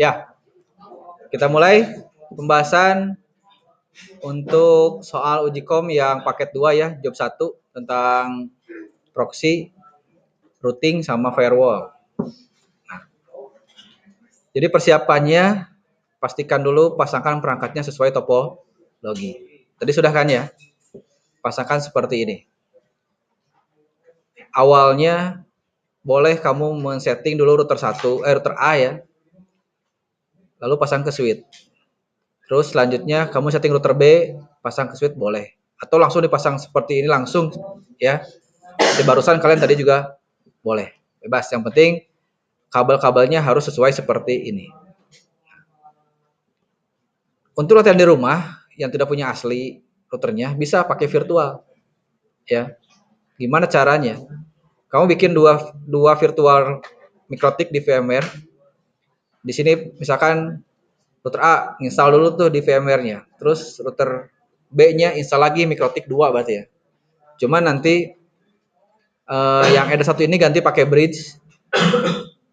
Ya, kita mulai pembahasan untuk soal uji kom yang paket 2 ya, job 1 tentang proxy, routing sama firewall. Nah, jadi persiapannya pastikan dulu pasangkan perangkatnya sesuai topologi. Tadi sudah kan ya? Pasangkan seperti ini. Awalnya boleh kamu men-setting dulu router A ya. Lalu pasang ke switch. Terus selanjutnya kamu setting router B, pasang ke switch boleh. Atau langsung dipasang seperti ini langsung ya. Di barusan kalian tadi juga boleh. Bebas, yang penting kabel-kabelnya harus sesuai seperti ini. Untuk latihan di rumah yang tidak punya asli routernya bisa pakai virtual. Ya. Gimana caranya? Kamu bikin dua virtual mikrotik di VMware. Di sini misalkan router A install dulu tuh di VMware-nya. Terus router B-nya install lagi mikrotik 2 berarti ya. Cuman nanti yang ada satu ini ganti pakai bridge.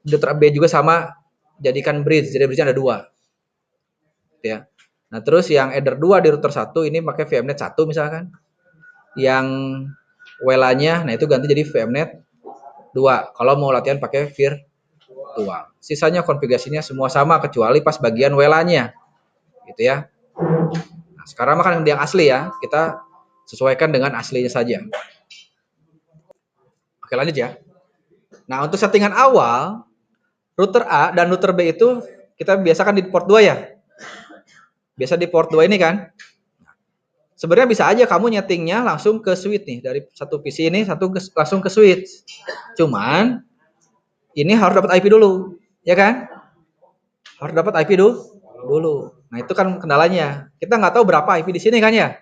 Router B juga sama, jadikan bridge. Jadi bridge-nya ada 2. Ya. Nah, terus yang header 2 di router 1 ini pakai VMnet 1 misalkan. Yang WLAN-nya nah itu ganti jadi VMnet 2 kalau mau latihan pakai virtual. Sisanya konfigurasinya semua sama kecuali pas bagian WLAN-nya. Gitu ya. Nah, sekarang makan yang asli ya. Kita sesuaikan dengan aslinya saja. Oke, lanjut ya. Nah, untuk settingan awal router A dan router B itu kita biasakan di port 2 ya. Biasa di port 2 ini kan. Sebenarnya bisa aja kamu nyetingnya langsung ke switch nih. Dari satu PC ini langsung ke switch. Cuman ini harus dapat IP dulu, ya kan? Harus dapat IP dulu. Nah, itu kan kendalanya. Kita nggak tahu berapa IP di sini kan ya?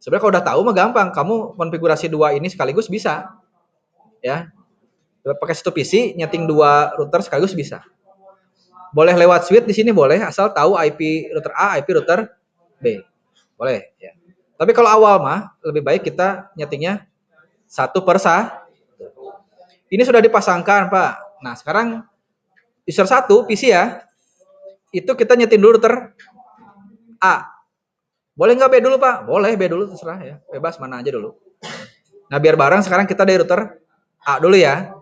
Sebenarnya kalau udah tahu mah gampang. Kamu konfigurasi 2 ini sekaligus bisa. Ya. Pakai satu PC nyeting 2 router sekaligus bisa. Boleh lewat switch di sini boleh asal tahu IP router A, IP router B. Boleh ya. Tapi kalau awal mah lebih baik kita nyetingnya satu per satu. Ini sudah dipasangkan, Pak. Nah, sekarang user 1 PC ya. Itu kita nyeting dulu router A. Boleh nggak B dulu, Pak? Boleh, B dulu terserah ya. Bebas mana aja dulu. Nah, biar bareng sekarang kita dari router A dulu ya.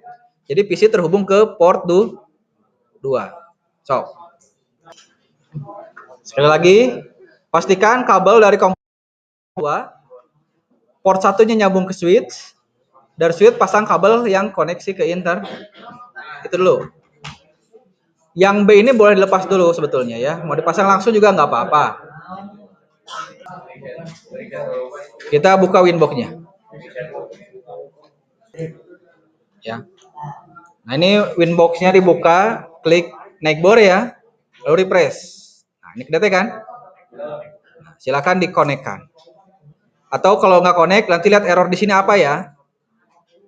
Jadi PC terhubung ke port 2. So. Sekali lagi, pastikan kabel dari komputer 2, port satunya nyambung ke switch, dari switch pasang kabel yang koneksi ke internet. Itu dulu. Yang B ini boleh dilepas dulu sebetulnya ya. Mau dipasang langsung juga nggak apa-apa. Kita buka Winbox-nya. Ya. Nah, ini Winbox-nya dibuka, klik naik bor ya, lalu refresh. Nah, ini kelihatan kan? Nah, silakan dikonekkan. Atau kalau nggak connect, nanti lihat error di sini apa ya?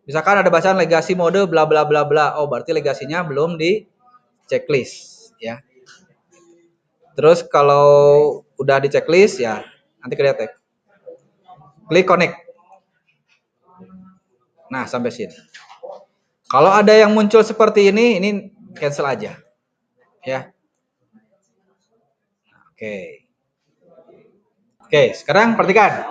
Misalkan ada bacaan legasi mode bla bla bla bla. Oh, berarti legasinya belum di checklist ya. Terus kalau udah di checklist ya, nanti kelihatan. Klik connect. Nah, sampai sini. Kalau ada yang muncul seperti ini cancel aja. Ya. Oke. Oke, sekarang perhatikan.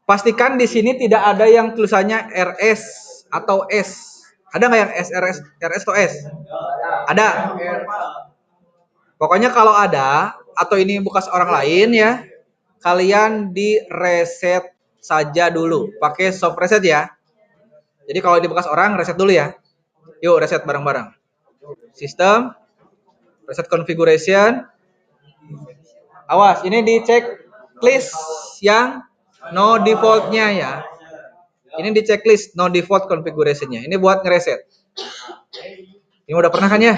Pastikan di sini tidak ada yang tulisannya RS atau S. Ada nggak yang RS atau S? Ada. Pokoknya kalau ada atau ini bekas orang lain ya, kalian di reset saja dulu. Pakai soft reset ya. Jadi kalau di bekas orang reset dulu ya. Yuk reset bareng-bareng. Sistem, reset configuration. Awas, ini di checklist yang no default-nya ya. Ini di checklist no default configuration-nya. Ini buat ngereset. Ini udah pernah kan ya?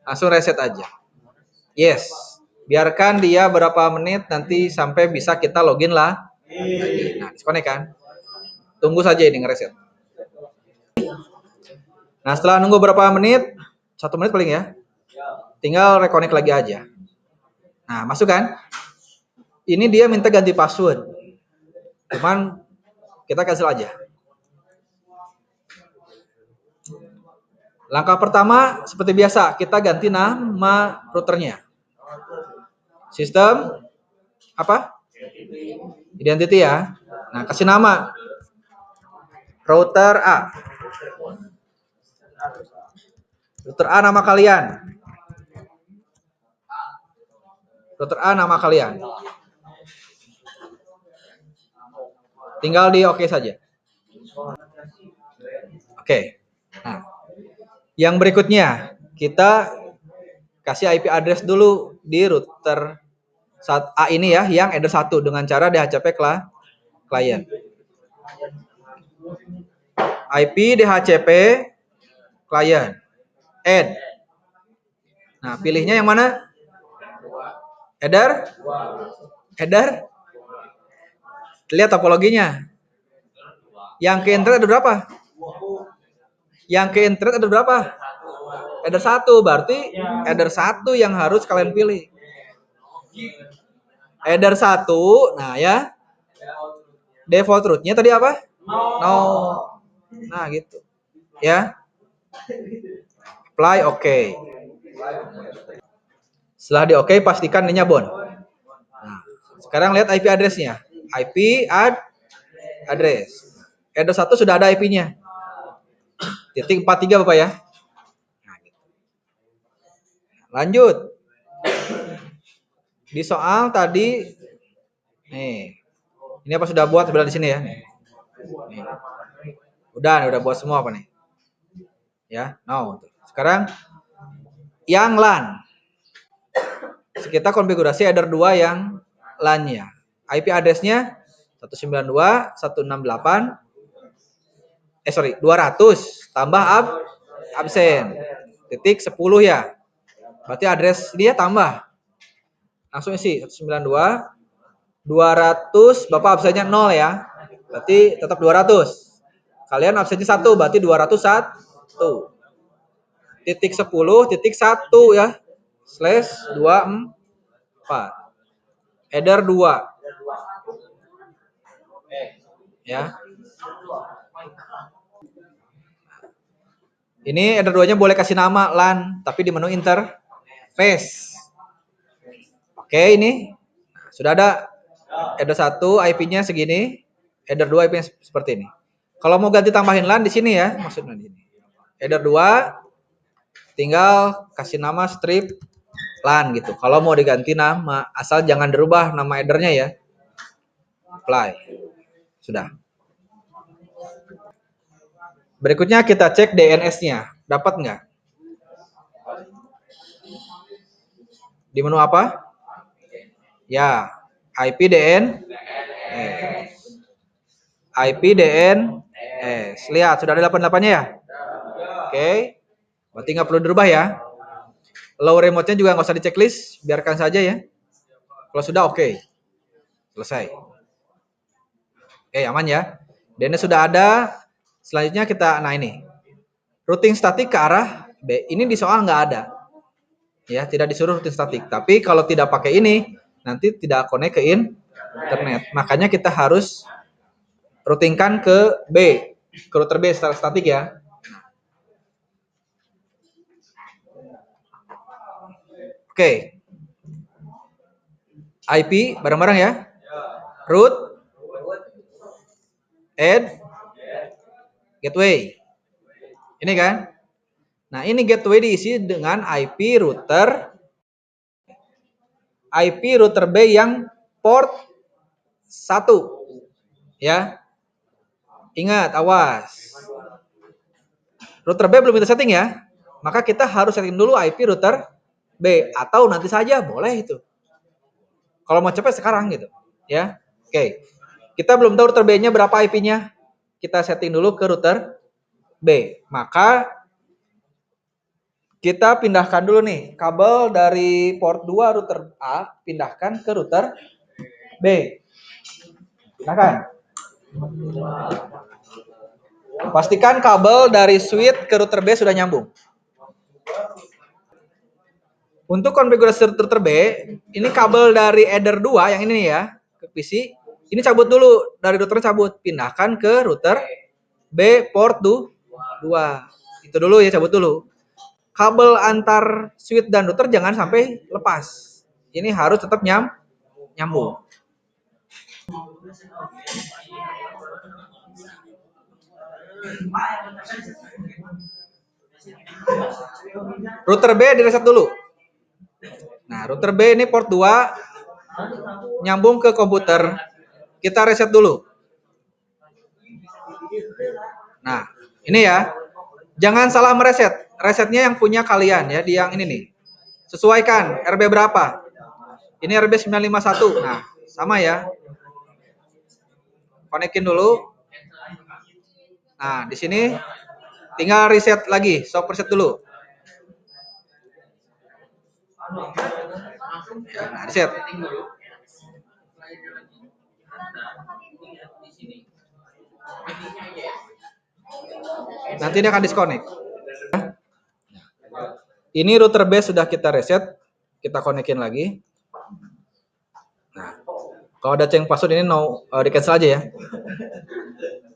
Langsung reset aja. Yes. Biarkan dia berapa menit nanti sampai bisa kita login lah. Nah, disconnect kan? Tunggu saja ini ngereset. Nah, setelah nunggu berapa menit? 1 menit paling ya. Tinggal reconnect lagi aja. Nah, masuk kan? Ini dia minta ganti password. Cuman kita cancel aja. Langkah pertama seperti biasa, kita ganti nama routernya. Sistem apa? Identity ya. Nah, kasih nama router A. Router A nama kalian. Router A nama kalian. Tinggal di oke saja. Oke. Nah, yang berikutnya kita kasih IP address dulu di router A ini ya, yang address 1 dengan cara DHCP client. IP DHCP client. Add. Nah, pilihnya yang mana? Header? Header? Lihat topologinya. Yang ke internet ada berapa? Yang ke internet ada berapa? Header 1, berarti header 1 yang harus kalian pilih. Header 1, nah ya. Default root-nya tadi apa? No. Nah, gitu. Ya. Apply oke. Setelah di oke, pastikan ininya bon. Nah, sekarang lihat IP address-nya. IP address. Header 1 sudah ada IP-nya. .43 Bapak ya. Nah, gitu. Lanjut. Di soal tadi nih. Ini apa sudah buat sebelah di sini ya? Nih. Udah buat semua apa nih? Ya, no. Sekarang yang LAN. Kita konfigurasi header 2 yang LAN-nya. IP address-nya 200 tambah absen. Titik 10 ya. Berarti address dia tambah. Langsung isi 192 200, Bapak absennya 0 ya. Berarti tetap 200. Kalian absennya 1, berarti 201. Titik 10 titik 1 ya. Slash 24. Header 2. Ya. Ini header 2-nya boleh kasih nama LAN, tapi di menu interface. Oke, ini sudah ada header 1 IP-nya segini, header 2 IP-nya seperti ini. Kalau mau ganti tambahin LAN di sini ya, maksudnya di sini. Header 2 tinggal kasih nama strip LAN gitu. Kalau mau diganti nama, asal jangan dirubah nama headernya ya. Apply. Sudah. Berikutnya kita cek DNS-nya. Dapat nggak? Di menu apa? Ya, IP DNS. Lihat, sudah ada 88-nya ya? Oke. Berarti nggak perlu dirubah ya. Low remote-nya juga nggak usah di checklist. Biarkan saja ya. Kalau sudah oke. Selesai. Oke, aman ya. DNS sudah ada. Selanjutnya kita, nah ini. Routing statik ke arah B. Ini di soal nggak ada. Ya, tidak disuruh routing statik. Tapi kalau tidak pakai ini, nanti tidak connect ke internet. Makanya kita harus routingkan ke B, ke router B secara statik ya. Oke. IP bareng-bareng ya. Root, add, gateway. Ini kan? Nah, ini gateway diisi dengan IP router B yang port 1. Ya. Ingat, awas. Router B belum kita setting ya. Maka kita harus setting dulu IP router B atau nanti saja boleh itu. Kalau mau cepet sekarang gitu, ya. Oke. Kita belum tahu router B-nya berapa IP-nya. Kita setting dulu ke router B. Maka kita pindahkan dulu nih kabel dari port 2 router A, pindahkan ke router B. Pindahkan. Pastikan kabel dari switch ke router B sudah nyambung. Untuk konfigurasi router B, ini kabel dari header 2 yang ini ya, ke PC. Ini cabut dulu, dari routernya cabut, pindahkan ke router B port 2. Itu dulu ya, cabut dulu. Kabel antar switch dan router jangan sampai lepas. Ini harus tetap nyambung. Router B direset dulu. Nah, router B ini port 2 nyambung ke komputer. Kita reset dulu. Nah, ini ya. Jangan salah mereset. Resetnya yang punya kalian ya, di yang ini nih. Sesuaikan RB berapa. Ini RB 951. Nah, sama ya. Konekin dulu. Nah, di sini tinggal reset lagi, stop reset dulu. Nah, reset. Nanti dia akan disconnect. Ini router B sudah kita reset, kita konekin lagi. Nah, kalau ada change password ini di cancel aja ya.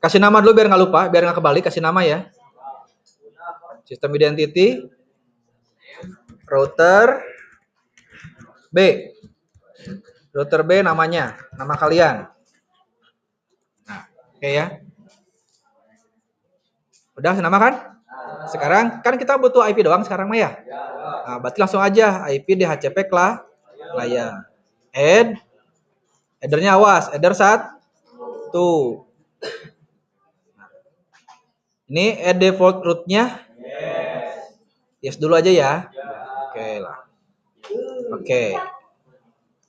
Kasih nama dulu biar nggak lupa, biar nggak kebalik, kasih nama ya. Sistem identity, router B. Router B namanya, nama kalian. Nah, oke ya. Udah nama kan? Sekarang kan kita butuh IP doang sekarang mah ya. Nah, berarti langsung aja IP DHCP client. Headernya awas, header 1. Ini add default root-nya. Yes dulu aja ya. Oke lah. Oke.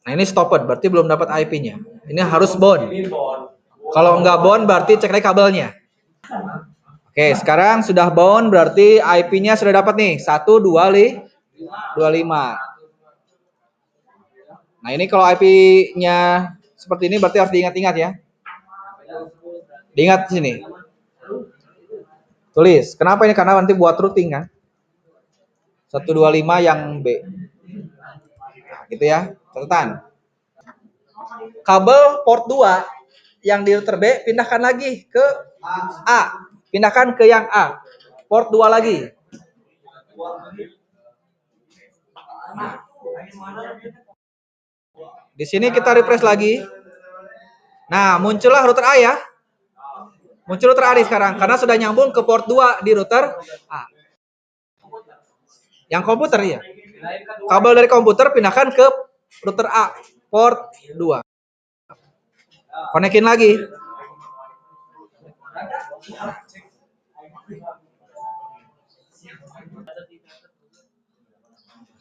Nah, ini stopped, berarti belum dapat IP-nya. Ini harus bound. Kalau nggak bound berarti cek lagi kabelnya. Oke, sekarang sudah bound berarti IP-nya sudah dapat nih, 125. Nah, ini kalau IP-nya seperti ini berarti harus diingat-ingat ya. Diingat sini. Tulis. Kenapa ini? Karena nanti buat routing kan. 125 yang B. Nah, gitu ya. Catatan. Kabel port 2 yang di router B pindahkan lagi ke A. Pindahkan ke yang A. Port 2 lagi. Nah. Di sini kita refresh lagi. Nah, muncullah router A ya. Muncul router A sekarang karena sudah nyambung ke port 2 di router A. Yang komputer ya. Kabel dari komputer pindahkan ke router A, port 2. Konekin lagi.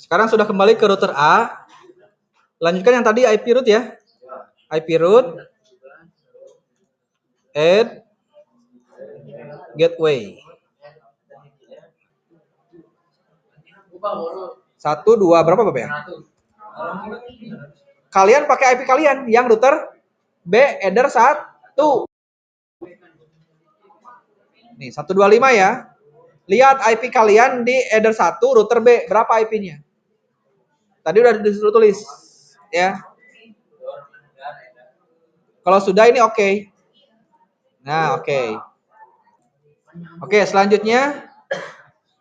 Sekarang sudah kembali ke router A. Lanjutkan yang tadi IP root ya. IP root add gateway. 1, 2, berapa Bapak ya? Kalian pakai IP kalian yang router B header 1. Nih, 125 ya. Lihat IP kalian di header 1 router B, berapa IP-nya? Tadi udah disuruh tulis ya. Kalau sudah ini oke. Nah, oke. Oke, selanjutnya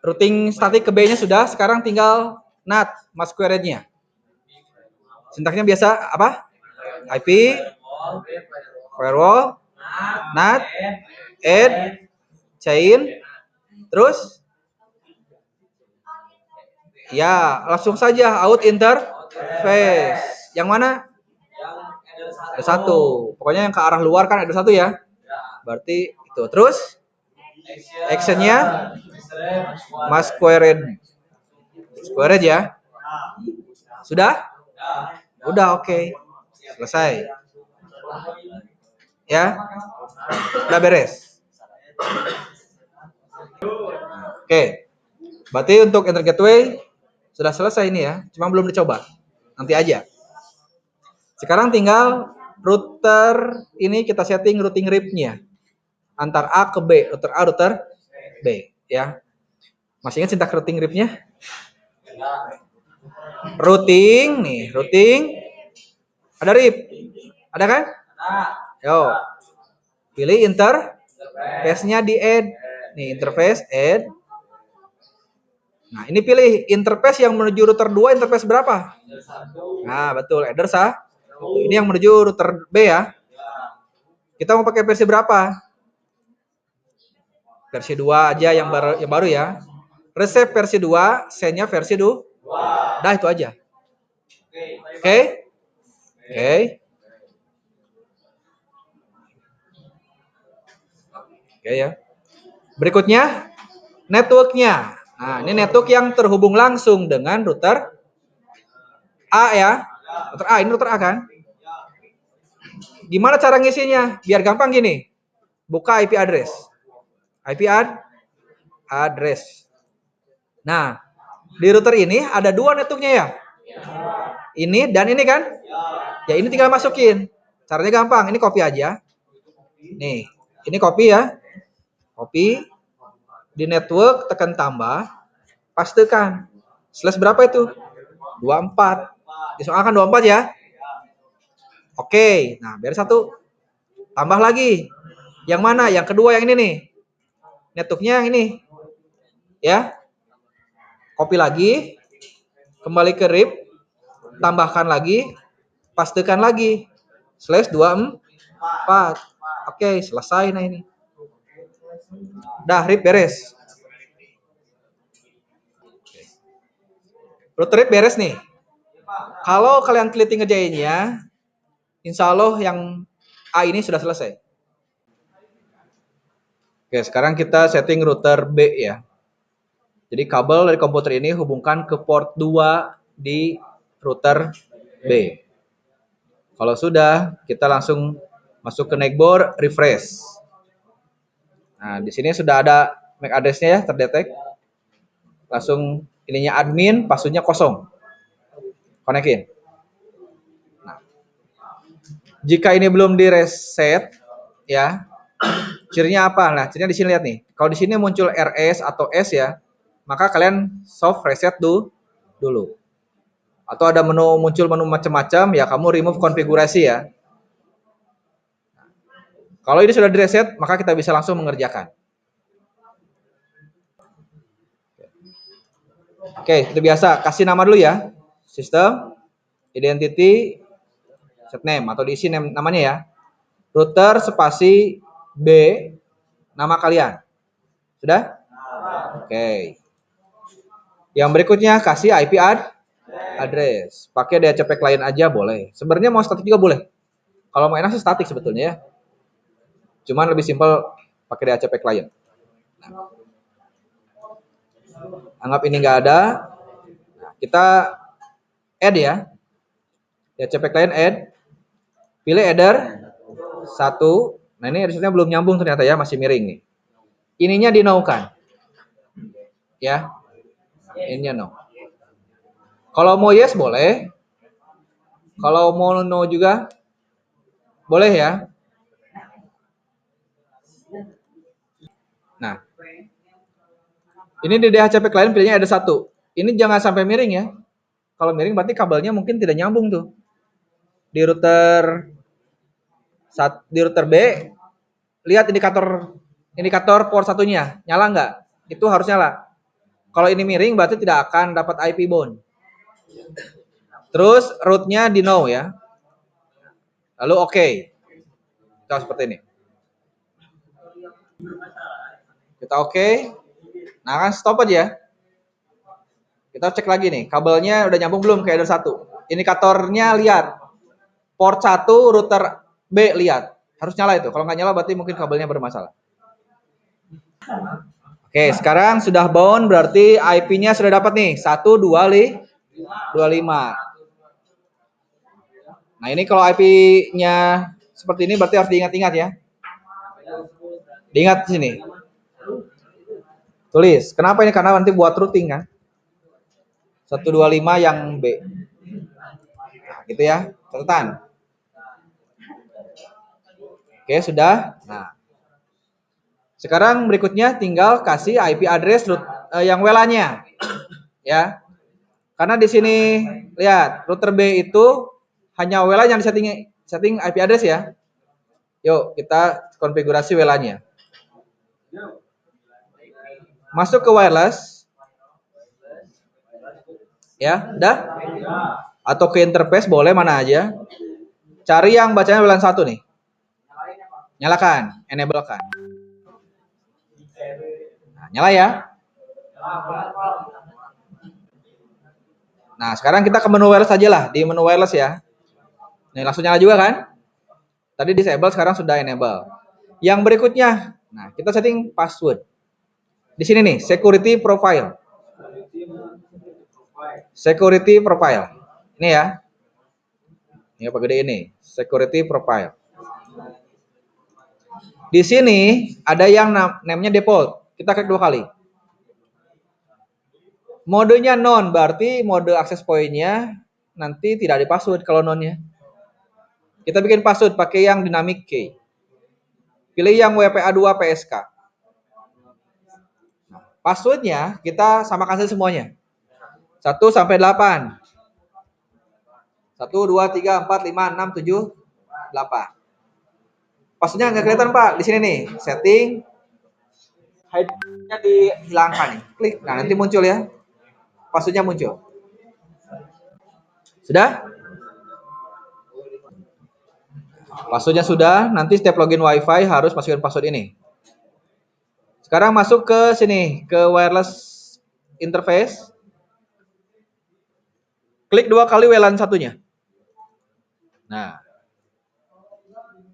routing statik ke B-nya sudah, sekarang tinggal NAT masquerade-nya. Sintaksnya biasa apa? IP, firewall, NAT, add, chain, terus ya langsung saja out interface. Yang mana? Ada 1. Pokoknya yang ke arah luar kan ada 1 ya. Berarti itu. Terus actionnya masquerade. Masquerade ya. Sudah? Udah oke. Selesai. Ya. Udah beres. Oke. Berarti untuk Internet Gateway sudah selesai ini ya. Cuma belum dicoba. Nanti aja. Sekarang tinggal router ini kita setting routing RIP-nya. Antar A ke B. Router A, router B. Ya. Masih ingat sintaks routing RIP-nya? Routing. Nih. Routing. Ada RIP. Ada kan? Yo. Pilih interface-nya di add. Nih interface add. Nah, ini pilih interface yang menuju router 2, interface berapa? Nah, betul, header sah. Ini yang menuju router B ya. Kita mau pakai versi berapa? Versi 2 aja yang baru ya. Receive versi 2, send-nya versi 2. Dah itu aja. Oke? Oke. Oke ya. Berikutnya networknya. Nah, ini network yang terhubung langsung dengan router A ya. Router A, ini router A kan? Gimana cara ngisinya? Biar gampang gini. Buka IP address. IP address. Nah, di router ini ada dua networknya ya. Ini dan ini kan? Ya ini tinggal masukin. Caranya gampang. Ini copy aja. Nih, ini copy ya. Copy. Di network tekan tambah. Pastekan. Slash berapa itu? 24. Disoalkan 24 ya. Oke. Nah, biar satu. Tambah lagi. Yang mana? Yang kedua yang ini nih. Networknya yang ini. Ya. Copy lagi. Kembali ke RIP. Tambahkan lagi. Pastekan lagi. Slash 24. Oke, selesai nah ini. Dah, RIP beres. Router RIP beres nih. Kalau kalian teliti ngerjainnya, insya Allah yang A ini sudah selesai. Oke, sekarang kita setting router B ya. Jadi kabel dari komputer ini hubungkan ke port 2 di router B. Kalau sudah, kita langsung masuk ke neckboard, refresh. Nah, di sini sudah ada MAC address-nya ya, terdetek. Langsung ininya admin, password-nya kosong. Konekin. Nah, jika ini belum di reset, ya, cirinya apa? Nah, cirinya di sini lihat nih. Kalau di sini muncul RS atau S ya, maka kalian soft reset dulu. Atau ada muncul menu macam-macam, ya kamu remove konfigurasi ya. Kalau ini sudah di reset, maka kita bisa langsung mengerjakan. Oke, seperti biasa, kasih nama dulu ya. Sistem, identity, set name atau diisi namanya ya. Router spasi B, nama kalian. Sudah? Oke. Yang berikutnya kasih IP address. Pakai DHCP client aja boleh. Sebenarnya mau statik juga boleh. Kalau mau enak sih statik sebetulnya ya. Cuman lebih simpel pakai DHCP client. Nah. Anggap ini nggak ada. Nah, kita add ya. DHCP client add. Pilih header 1. Nah ini headernya belum nyambung ternyata ya, masih miring nih. Ininya di no kan. Ya. Ininya no. Kalau mau yes boleh. Kalau mau no juga boleh ya. Nah. Ini di DHCP client pilihnya ada 1. Ini jangan sampai miring ya. Kalau miring berarti kabelnya mungkin tidak nyambung tuh. Di router B lihat indikator port satunya nyala nggak? Itu harus nyala. Kalau ini miring berarti tidak akan dapat IP bound. Terus rootnya di no ya. Lalu oke. Kita seperti ini. Kita oke. Nah kan stop aja ya. Kita cek lagi nih, kabelnya udah nyambung belum ke header 1. Indikatornya lihat. Port 1 router B lihat. Harus nyala itu. Kalau nggak nyala berarti mungkin kabelnya bermasalah. Oke, sekarang sudah bound berarti IP-nya sudah dapat nih. 125. Nah, ini kalau IP-nya seperti ini berarti harus diingat-ingat ya. Diingat di sini. Tulis. Kenapa ini? Karena nanti buat routing kan. 125 yang B. Nah, gitu ya. Catatan. Oke, sudah. Nah. Sekarang berikutnya tinggal kasih IP address yang WLAN-nya. Ya. Karena di sini lihat, router B itu hanya WLAN yang setting IP address ya. Yuk, kita konfigurasi WLAN-nya. Masuk ke wireless. Ya, udah? Atau ke interface boleh mana aja. Cari yang bacanya WLAN 1 nih. Nyalakan, enable kan. Nah, nyala ya. Nah, sekarang kita ke menu wireless aja lah, di menu wireless ya. Nih, langsung nyala juga kan? Tadi disable, sekarang sudah enable. Yang berikutnya, nah kita setting password. Di sini nih, security profile. Security profile. Ini ya. Ini apa gede ini? Security profile. Di sini ada yang namanya default. Kita klik 2 kali. Modenya non, berarti mode access point-nya nanti tidak ada password kalau nonnya. Kita bikin password pakai yang dynamic key. Pilih yang WPA2 PSK. Passwordnya kita samakan saja semuanya. 1 sampai 8. 1, 2, 3, 4, 5, 6, 7, 8. Passwordnya nggak kelihatan Pak. Di sini nih, setting. Hide-nya dihilangkan nih. Klik. Nah, nanti muncul ya. Passwordnya muncul. Sudah? Passwordnya sudah. Nanti setiap login WiFi harus masukin password ini. Sekarang masuk ke sini, ke wireless interface. Klik 2 kali WLAN satunya. Nah,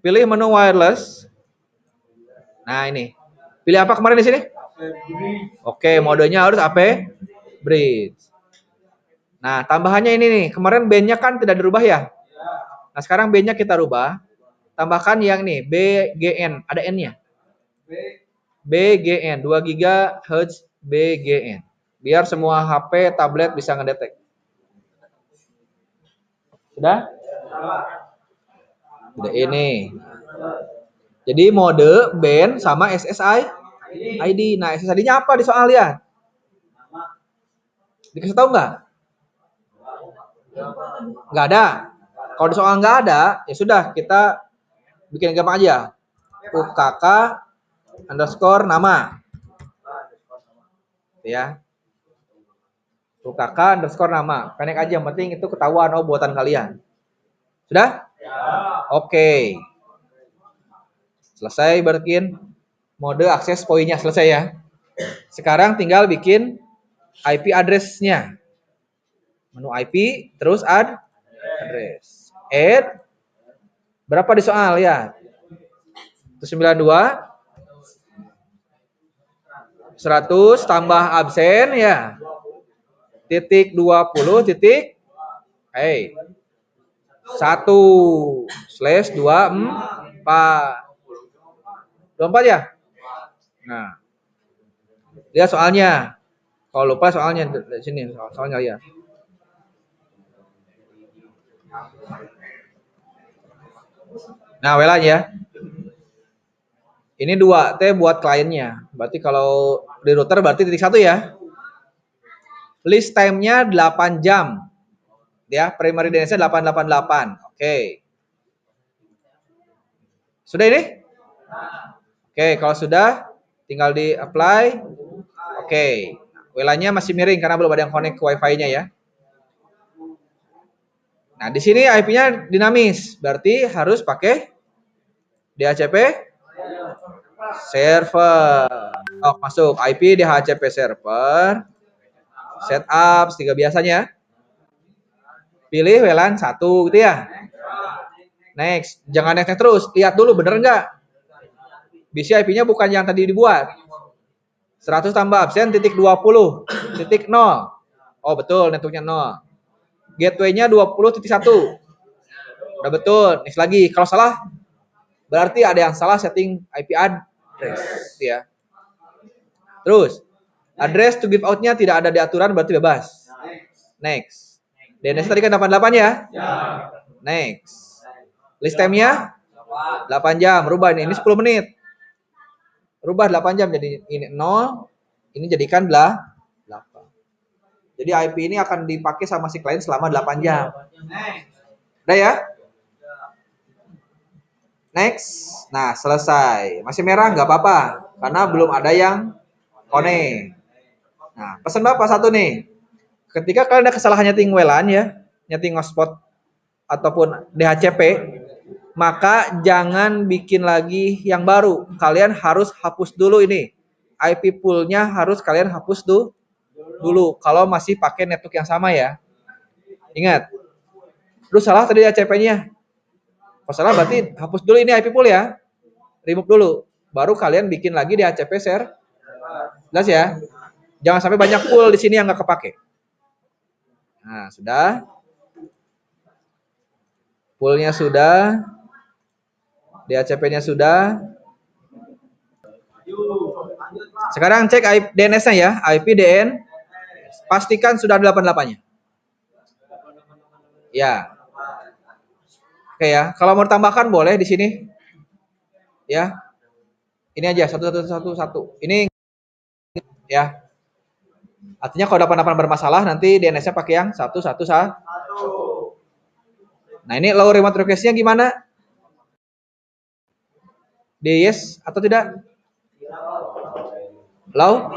pilih menu wireless. Nah, ini. Pilih apa kemarin di sini? Oke, modenya harus AP bridge. Nah, tambahannya ini nih. Kemarin band-nya kan tidak dirubah ya. Nah, sekarang band-nya kita rubah. Tambahkan yang nih, BGN. Ada N-nya. BGN, 2 GHz BGN. Biar semua HP, tablet bisa ngedetek. Sudah? Sudah ini. Jadi mode, band, sama SSI ID. Nah, SSID-nya apa di soal ya? Dikasih tahu nggak? Nggak ada. Kalau di soal nggak ada, ya sudah kita bikin gampang aja. UKK underscore nama. Ya. UKK underscore nama. Pendek aja, yang penting itu ketahuan oh buatan kalian. Sudah? Oke. Selesai bikin mode akses poinnya selesai ya. Sekarang tinggal bikin IP address-nya. Menu IP, terus address. Add. Berapa di soal ya? 192. 100 tambah absen ya. Titik 20 titik. 1/24. 24 ya? Nah. Lihat soalnya. Kalau lupa soalnya di sini soalnya ya. Nah, WLAN ya. Ini 2T buat kliennya. Berarti kalau di router berarti titik 1 ya. List time-nya 8 jam. Ya, primary DNS-nya 888. Oke. Sudah ini? Oke, kalau sudah tinggal di apply. Oke. WLAN-nya masih miring karena belum ada yang connect ke Wi-Fi-nya ya. Nah, di sini IP-nya dinamis, berarti harus pakai DHCP server. Oh, masuk IP DHCP server. Setup 3 biasanya. Pilih WLAN 1 gitu ya. Next, jangan next terus, lihat dulu bener nggak. Bisa IP-nya bukan yang tadi dibuat. 100 tambah absen titik 20 titik 0. Oh betul, networknya 0. Gateway-nya 20.1. Udah betul. Next lagi. Kalau salah berarti ada yang salah setting IP address ya. Terus address to give out-nya tidak ada di aturan berarti bebas. Next. DNS tadi kan 88 ya? Next. List time-nya 8 jam. Rubah ini 10 menit. Rubah 8 jam jadi ini 0. Ini jadikan 8. Jadi IP ini akan dipakai sama si klien selama 8 jam. Udah ya? Next. Nah, selesai. Masih merah nggak apa-apa. Karena belum ada yang connect. Nah, pesan Bapak satu nih. ketika kalian ada kesalahan nyeting WLAN ya, nyeting hotspot ataupun DHCP, maka jangan bikin lagi yang baru. Kalian harus hapus dulu ini. IP pool-nya harus kalian hapus dulu kalau masih pakai network yang sama ya. Ingat. Terus salah tadi DHCP-nya. Kalau salah berarti hapus dulu ini IP pool ya. Remove dulu. Baru kalian bikin lagi DHCP share. Jelas ya? Jangan sampai banyak pool di sini yang nggak kepake. Nah, sudah. Poolnya sudah. DHCP-nya sudah. Sekarang cek DNS-nya ya. IP DN. Pastikan sudah 88-nya. Ya. Oke ya. Kalau mau tambahkan boleh di sini. Ya. Ini aja 1111. Ini ya. Artinya kalau 88 bermasalah nanti DNS-nya pakai yang 111. Nah, ini low remote request-nya gimana? Di yes atau tidak? Low?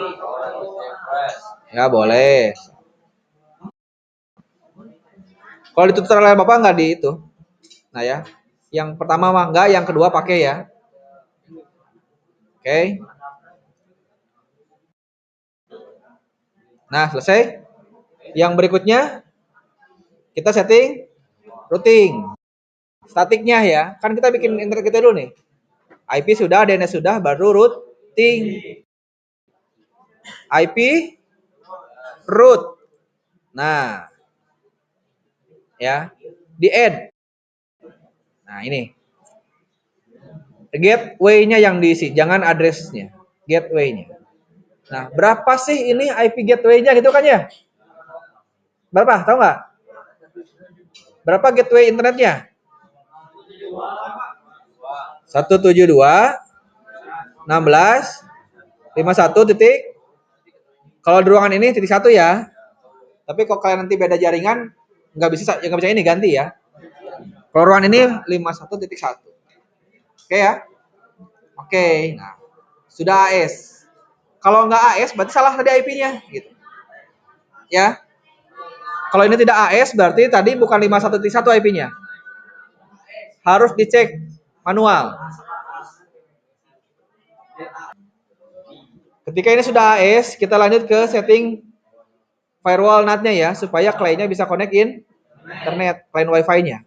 Ya, boleh. Kalau di tutorial Bapak nggak di itu. Nah ya. Yang pertama mah enggak, yang kedua pakai ya. Oke. Nah, selesai. Yang berikutnya kita setting routing. Statiknya ya. Kan kita bikin internet kita dulu nih. IP sudah, DNS sudah, baru routing. IP root. Nah. Ya. Di add. Nah, ini. Gateway-nya yang diisi, jangan address-nya. Gateway-nya. Nah, berapa sih ini IP gateway-nya gitu kan ya? Berapa? Tahu nggak? Berapa gateway internetnya? 172.16.51 titik. Kalau di ruangan ini titik 1 ya. Tapi kalau kalian nanti beda jaringan, nggak bisa ini ganti ya. Kalau ruangan ini 51.1. Oke ya? Oke. Nah, sudah AS. Kalau nggak AS berarti salah tadi IP-nya gitu. Ya. Kalau ini tidak AS berarti tadi bukan 51.1 IP-nya. Harus dicek manual. Ketika ini sudah AS, kita lanjut ke setting firewall NAT-nya ya, supaya kliennya bisa connect in internet, klien Wi-Fi-nya.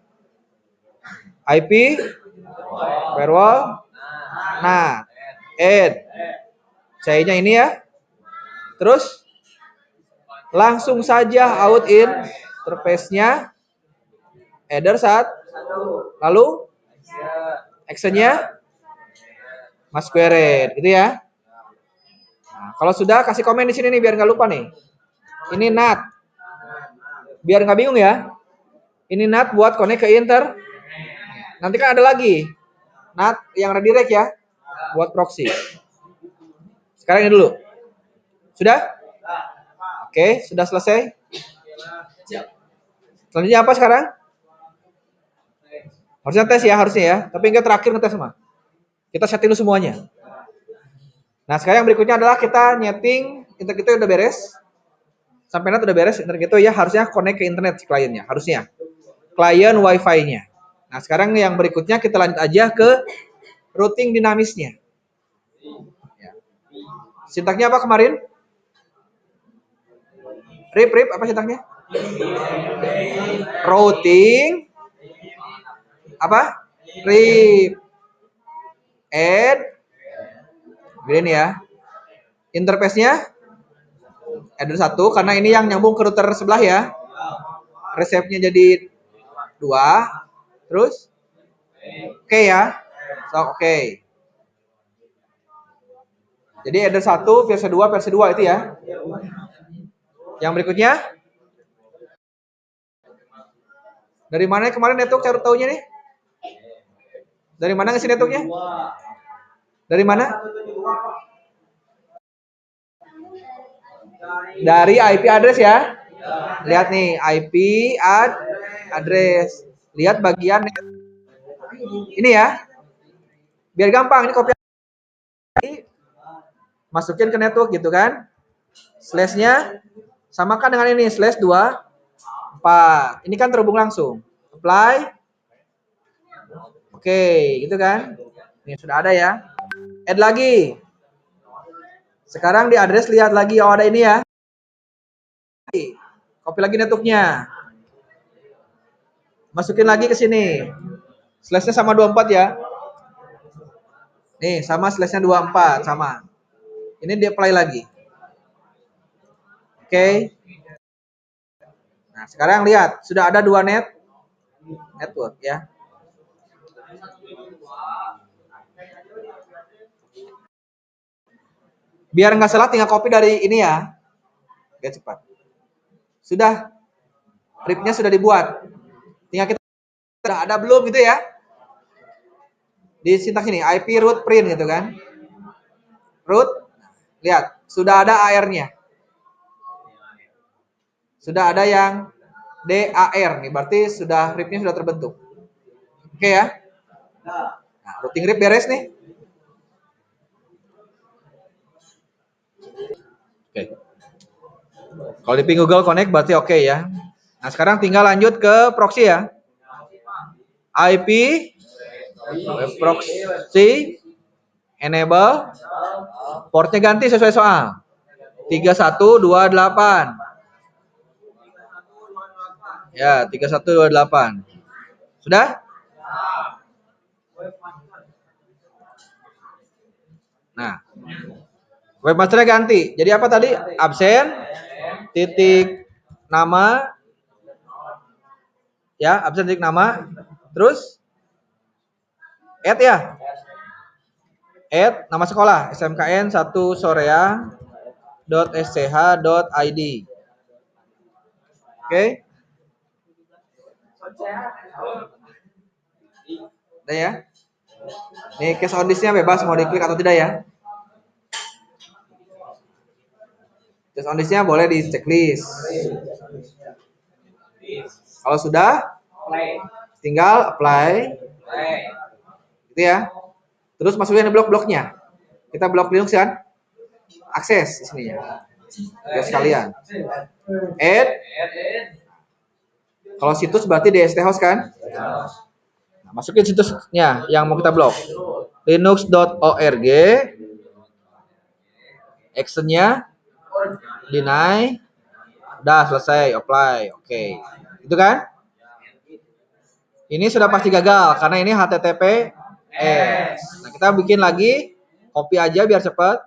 IP, firewall, NAT, add. C-nya ini ya. Terus langsung saja out in interface-nya header 1. Lalu action-nya masquerade gitu ya. Nah, kalau sudah kasih komen di sini nih biar nggak lupa nih. Ini NAT. Biar nggak bingung ya. Ini NAT buat connect ke inter. Nanti kan ada lagi NAT yang redirect ya buat proxy. Sekarang ini dulu. Sudah? Oke, sudah selesai. Selanjutnya apa sekarang? Harusnya tes ya, harusnya ya. Tapi enggak terakhir ngetes semua. Kita setting dulu semuanya. Nah, sekarang yang berikutnya adalah kita nyeting internet kita udah beres. Sampai nanti udah beres internet kita ya harusnya connect ke internet si kliennya, harusnya. Klien Wi-Fi-nya. Nah, sekarang yang berikutnya kita lanjut aja ke routing dinamisnya. Sintaknya apa kemarin? Rip apa sintaknya? Routing apa? Rip add gini ya. Interface-nya header 1 karena ini yang nyambung ke router sebelah ya. Resepnya jadi 2. Terus oke ya. So, oke. Jadi header 1 versi 2 itu ya. Yang berikutnya dari mana kemarin network cari taunya nih? Dari mana ngisi networknya? Dari mana? Dari IP address ya. Lihat nih IP address. Lihat bagian ini ya. Biar gampang ini copy masukin ke network gitu kan. Slash-nya Samakan dengan ini slash 24. Ini kan terhubung langsung. Apply. Oke, gitu kan? Ini sudah ada ya. Add lagi. Sekarang di address lihat lagi, oh ada ini ya. Copy lagi networknya. Masukin lagi ke sini. Slashnya sama 24 ya. Nih, sama slashnya 24 sama. Ini di apply lagi. Oke. Nah, sekarang lihat, sudah ada 2 network ya. Biar nggak salah tinggal copy dari ini ya. Biar cepat. Sudah. RIP-nya sudah dibuat. Tinggal kita sudah ada belum gitu ya. Di sintaks ini IP root print gitu kan. Root. Lihat, sudah ada AR-nya. Sudah ada yang DAR nih, berarti sudah RIP-nya sudah terbentuk. Oke ya. Nah, routing RIP beres nih. Oke. Kalau di ping Google Connect berarti oke ya. Nah, sekarang tinggal lanjut ke proxy ya. IP web proxy enable portnya ganti sesuai soal. 3128. Ya, 3128. Sudah? Nah, webmasternya ganti. Jadi apa tadi? Absen, titik nama, ya, absen titik nama, terus add ya, add nama sekolah smkn 1 soreang.sch.id. Oke, udah ya. Nih case on this-nya bebas mau diklik atau tidak ya. Case on this-nya boleh di checklist. Kalau sudah, tinggal apply. Gitu ya. Terus masukin blok-bloknya. Kita blok Linux kan? Akses di sini ya. Biar sekalian. Add. Kalau situs berarti DST host kan? Nah, masukin situsnya yang mau kita blok. linux.org. Actionnya deny. Udah selesai, apply. Oke. Itu kan? Ini sudah pasti gagal karena ini HTTPS. Nah, kita bikin lagi, copy aja biar cepat.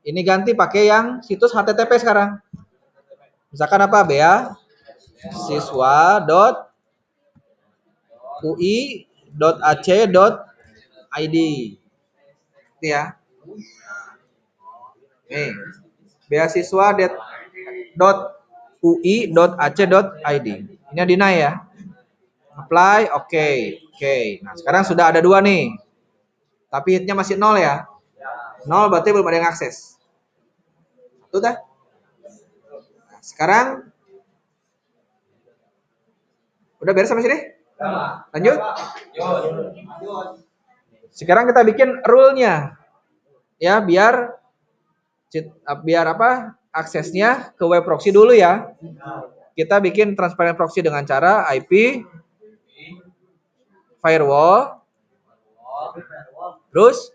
Ini ganti pakai yang situs HTTP sekarang. Misalkan apa? beasiswa.ui.ac.id. Itu ya. Nih. beasiswa.ui.ac.id. Ini deny ya. Apply, oke. Oke. Nah, sekarang sudah ada 2 nih. Tapi hitnya masih 0 ya. 0 berarti belum ada yang akses. Itu dah. Nah, sekarang udah beres sampai sini? Lanjut. Sekarang kita bikin rule-nya. Ya, biar apa? Aksesnya ke web proxy dulu ya. Kita bikin transparent proxy dengan cara IP firewall. Terus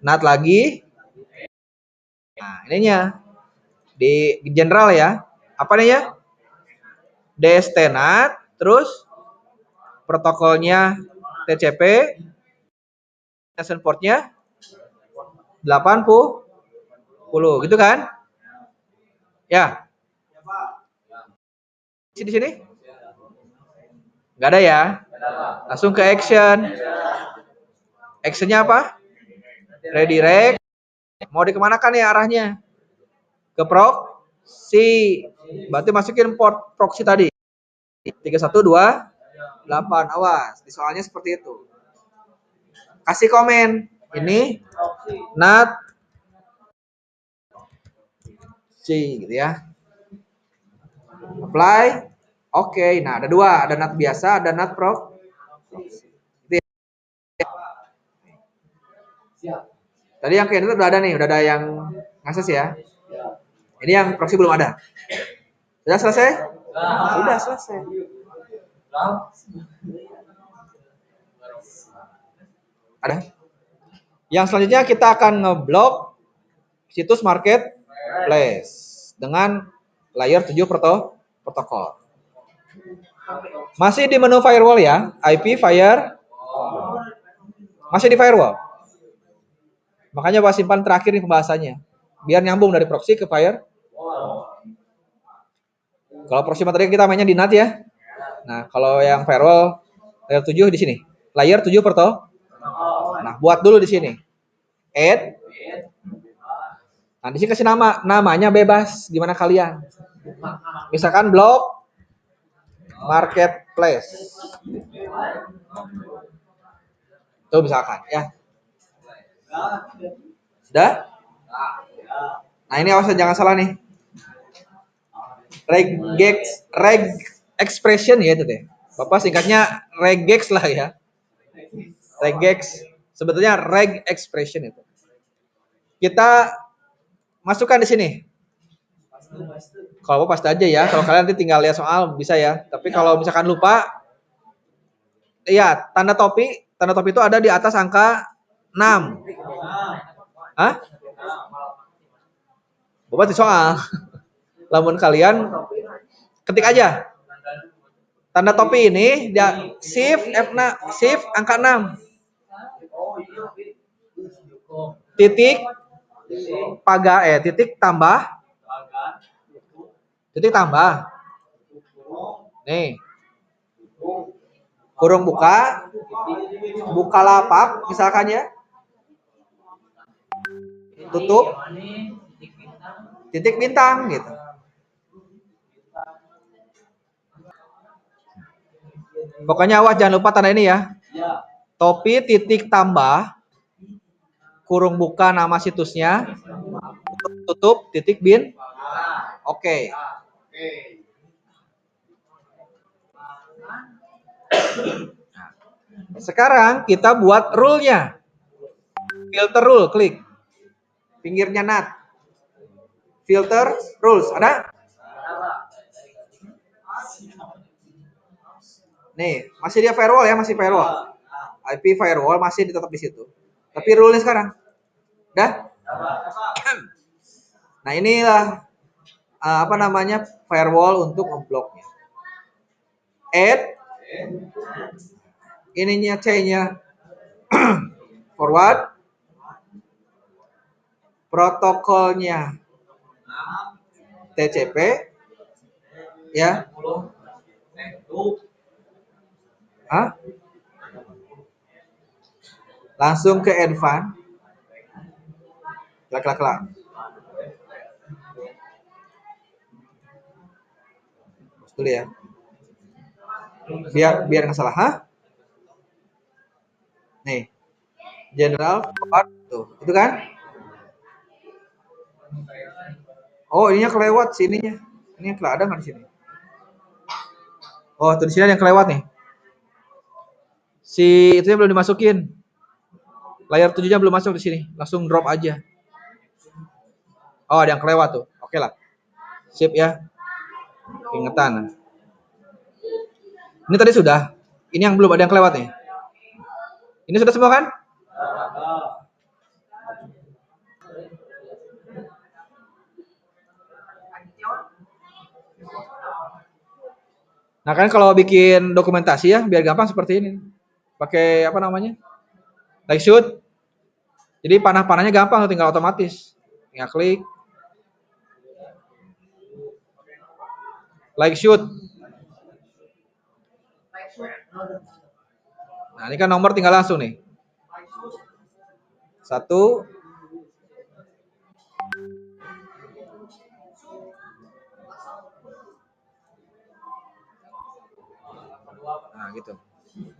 NAT lagi. Nah, ininya di general ya. Apa nih ya? DST NAT, terus protokolnya TCP, destination portnya 80 gitu kan? Ya. Di sini? Nggak ada ya. Langsung ke action. Actionnya apa? Redirect. Mau dikemanakan ya arahnya? Ke proxy. Berarti masukin port proxy tadi. 3128. Awas, di soalnya seperti itu. Kasih komen. Ini NAT C gitu ya. Apply. Oke, nah ada 2, ada NAT biasa, ada NAT proxy. Tadi yang kayak itu udah ada nih, udah ada yang ngakses ya. Ini yang proxy belum ada. Sudah selesai? Sudah selesai. Ada? Yang selanjutnya kita akan ngeblok situs marketplace dengan layer 7 protokol. Masih di menu firewall ya, IP fire. Masih di firewall. Makanya Pak simpan terakhir nih pembahasannya. Biar nyambung dari proxy ke fire. Kalau proxy tadi kita mainnya di NAT ya. Nah, kalau yang firewall layer 7 di sini. Layer 7 protokol. Nah, buat dulu di sini. Add. Nah, di sini kasih nama. Namanya bebas, gimana kalian? Misalkan blog marketplace. Itu misalkan ya. Sudah? Nah, ini awas jangan salah nih. Reg expression ya itu deh. Bapak singkatnya regex lah ya. Regex. Sebetulnya reg expression itu. Kita masukkan di sini. Kalau pasti aja ya. Kalau kalian nanti tinggal lihat soal bisa ya. Tapi kalau misalkan lupa, iya tanda topi itu ada di atas angka 6. Hah? Bapak di soal. Lamun kalian ketik aja. Tanda topi ini dia shift angka 6. Titik titik tambah. Nih. Kurung buka lapak misalkan ya. Tutup titik bintang gitu. Pokoknya awas jangan lupa tanda ini ya. Topi titik tambah kurung buka nama situsnya, tutup titik bin. Oke. Sekarang kita buat rule-nya. Filter rule, klik. Pinggirnya NAT. Filter rules, ada? Nih, masih dia firewall ya, masih firewall. IP firewall masih tetap di situ. Tapi rule-nya sekarang. Udah? Nah, inilah apa namanya firewall untuk ngebloknya. Add ininya C-nya forward, protokolnya TCP ya. Hah? Langsung ke advance. Kelak. Dulu ya. Biar nggak salah, hah? Nih. General forward tuh, itu kan? Oh, ininya kelewat sininya. Ini ada nggak di sini? Oh, tuh di sini ada yang kelewat nih. Si itunya belum dimasukin. Layar 7-nya belum masuk di sini. Langsung drop aja. Oh, ada yang kelewat tuh. Oke lah. Sip ya. Ingetan. Ini tadi sudah. Ini yang belum ada yang kelewat nih. Ini sudah semua kan? Nah kan kalau bikin dokumentasi ya biar gampang seperti ini. Pakai apa namanya? Like shoot. Jadi panah-panahnya gampang tinggal otomatis. Tinggal klik. Like shoot. Nah ini kan nomor tinggal langsung nih. 1. Nah gitu.